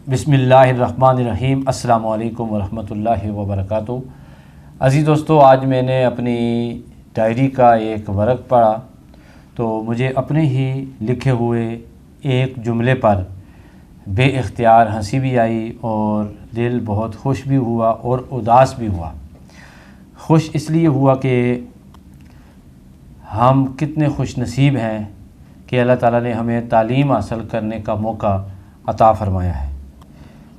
बिस्मिल्लाहिर्रहमानिर्रहीम। अस्सलामु अलैकुम वरहमतुल्लाहि वबरकातुहू। अज़ीज़ दोस्तों, आज मैंने अपनी डायरी का एक वर्क पढ़ा तो मुझे अपने ही लिखे हुए एक जुमले पर बेइख्तियार हंसी भी आई और दिल बहुत खुश भी हुआ और उदास भी हुआ। खुश इसलिए हुआ कि हम कितने खुश नसीब हैं कि अल्लाह ताला ने हमें तालीम हासिल करने का मौका अता फ़रमाया है,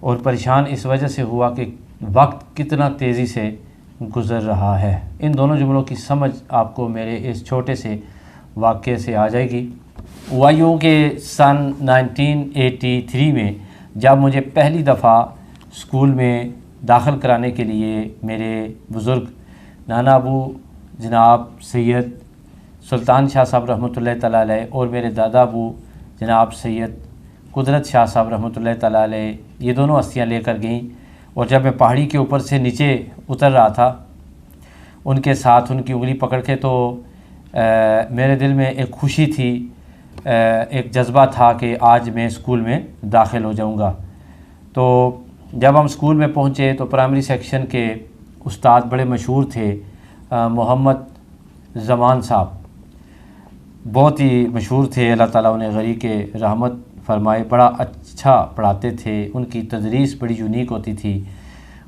और परेशान इस वजह से हुआ कि वक्त कितना तेज़ी से गुज़र रहा है। इन दोनों जुमलों की समझ आपको मेरे इस छोटे से वाक़े से आ जाएगी। हुआ यूँ कि सन 1983 में जब मुझे पहली दफ़ा स्कूल में दाखिल कराने के लिए मेरे बुज़ुर्ग नाना अबू जनाब सैयद सुल्तान शाह साहब रहमतुल्लाह तआला अलैह और मेरे दादा अबू जनाब सैयद कुदरत शाह साहब रहमतुल्लाह तआला अलैह ये दोनों हस्तियाँ लेकर गईं, और जब मैं पहाड़ी के ऊपर से नीचे उतर रहा था उनके साथ उनकी उंगली पकड़ के तो मेरे दिल में एक खुशी थी, एक जज्बा था कि आज मैं स्कूल में दाखिल हो जाऊंगा। तो जब हम स्कूल में पहुंचे तो प्राइमरी सेक्शन के उस्ताद बड़े मशहूर थे, मोहम्मद ज़मान साहब बहुत ही मशहूर थे, अल्लाह ताला उन्हें गरी के रहमत फरमाए। बड़ा अच्छा पढ़ाते थे, उनकी तदरीस बड़ी यूनिक होती थी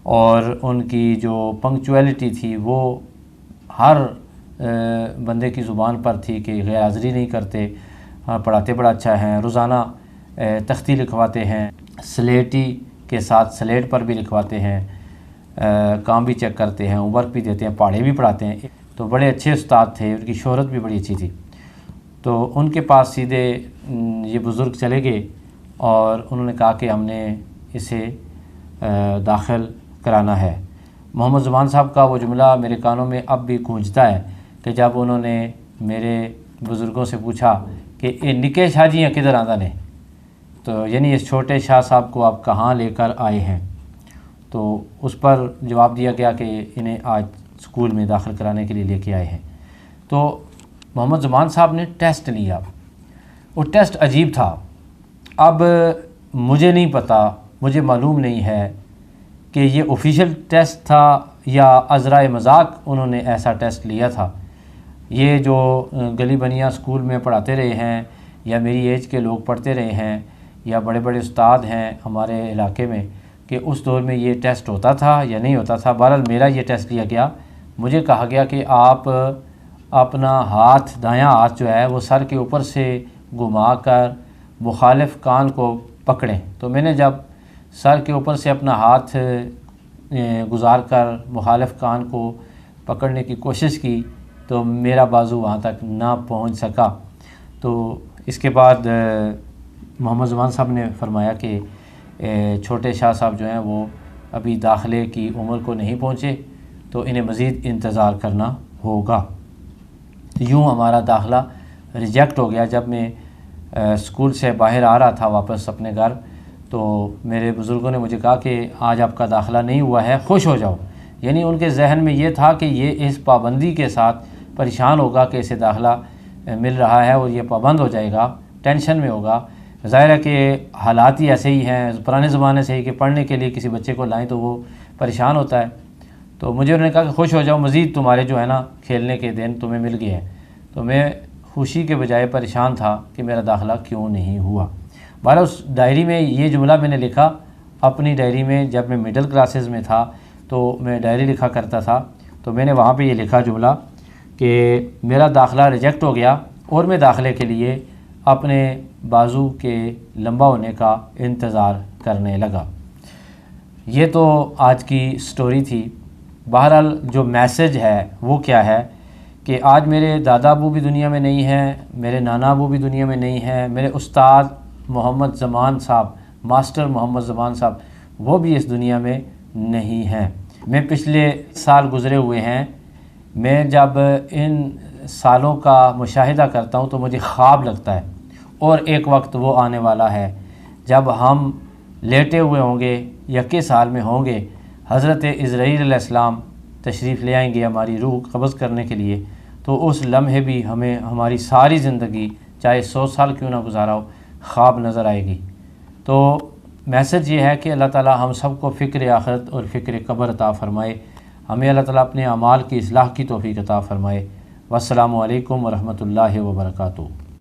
और उनकी जो पंक्चुअलिटी थी वो हर बंदे की ज़ुबान पर थी कि गैर हाज़िरी नहीं करते। पढ़ाते बड़ा अच्छा हैं, रोज़ाना तख्ती लिखवाते हैं, स्लेटी के साथ स्लेट पर भी लिखवाते हैं, काम भी चेक करते हैं, होमवर्क भी देते हैं, पढ़ाई भी पढ़ाते हैं। तो बड़े अच्छे उस्ताद थे, उनकी शोहरत भी बड़ी अच्छी थी। तो उनके पास सीधे ये बुज़ुर्ग चले गए और उन्होंने कहा कि हमने इसे दाखिल कराना है। मोहम्मद ज़मान साहब का वो जुमला मेरे कानों में अब भी गूंजता है कि जब उन्होंने मेरे बुज़ुर्गों से पूछा कि ये निके शाह जी किधर आंदा ने, तो यानी इस छोटे शाह साहब को आप कहाँ लेकर आए हैं। तो उस पर जवाब दिया गया कि इन्हें आज स्कूल में दाखिल कराने के लिए लेके आए हैं। तो मोहम्मद ज़मान साहब ने टेस्ट लिया, वो टेस्ट अजीब था। अब मुझे नहीं पता, मुझे मालूम नहीं है कि ये ऑफिशियल टेस्ट था या अज़राए मजाक उन्होंने ऐसा टेस्ट लिया था। ये जो गली बनिया स्कूल में पढ़ाते रहे हैं या मेरी एज के लोग पढ़ते रहे हैं या बड़े बड़े उस्ताद हैं हमारे इलाके में कि उस दौर में ये टेस्ट होता था या नहीं होता था। बहरहाल मेरा ये टेस्ट लिया गया। मुझे कहा गया कि आप अपना हाथ, दायां हाथ जो है वो सर के ऊपर से घुमाकर मुखालिफ कान को पकड़ें। तो मैंने जब सर के ऊपर से अपना हाथ गुजार कर मुखालिफ कान को पकड़ने की कोशिश की तो मेरा बाजू वहाँ तक ना पहुँच सका। तो इसके बाद मोहम्मद ज़मान साहब ने फरमाया कि छोटे शाह साहब जो हैं वो अभी दाखिले की उम्र को नहीं पहुँचे, तो इन्हें मज़ीद इंतज़ार करना होगा। यूँ हमारा दाखिला रिजेक्ट हो गया। जब मैं स्कूल से बाहर आ रहा था वापस अपने घर, तो मेरे बुज़ुर्गों ने मुझे कहा कि आज आपका दाखिला नहीं हुआ है, खुश हो जाओ। यानी उनके जहन में ये था कि ये इस पाबंदी के साथ परेशान होगा कि इसे दाखिला मिल रहा है और ये पाबंद हो जाएगा, टेंशन में होगा। ज़ाहिर है कि हालात ही ऐसे ही हैं, पुराने ज़माने से ही कि पढ़ने के लिए किसी बच्चे को लाएँ तो वो परेशान होता है। तो मुझे उन्होंने कहा कि खुश हो जाओ, मज़ीद तुम्हारे जो है ना खेलने के दिन तुम्हें मिल गए हैं। तो मैं खुशी के बजाय परेशान था कि मेरा दाखिला क्यों नहीं हुआ। बहरहाल उस डायरी में ये जुमला मैंने लिखा अपनी डायरी में। जब मैं मिडिल क्लासेस में था तो मैं डायरी लिखा करता था, तो मैंने वहाँ पे ये लिखा जुमला कि मेरा दाखिला रिजेक्ट हो गया और मैं दाखिले के लिए अपने बाजू के लंबा होने का इंतज़ार करने लगा। ये तो आज की स्टोरी थी। बहरहाल जो मैसेज है वो क्या है कि आज मेरे दादा अबू भी दुनिया में नहीं हैं, मेरे नाना अबू भी दुनिया में नहीं हैं, मेरे उस्ताद मोहम्मद ज़मान साहब, मास्टर मोहम्मद ज़मान साहब, वो भी इस दुनिया में नहीं हैं। मैं पिछले साल गुज़रे हुए हैं, मैं जब इन सालों का मुशाहिदा करता हूँ तो मुझे ख्वाब लगता है, और एक वक्त वो आने वाला है जब हम लेटे हुए होंगे, यक्के साल में होंगे, हज़रत इज़राईल अलैहिस्सलाम तशरीफ़ ले आएंगे हमारी रूह कब्ज़ करने के लिए। तो उस लम्हे भी हमें हमारी सारी ज़िंदगी चाहे 100 साल क्यों ना गुजारा हो ख्वाब नज़र आएगी। तो میسج یہ ہے کہ اللہ تعالی ہم سب کو فکر آخرت اور فکر قبر عطا فرمائے، ہمیں اللہ تعالی اپنے اعمال کی اصلاح کی توفیق عطا فرمائے۔ والسلام علیکم ورحمۃ اللہ وبرکاتہ۔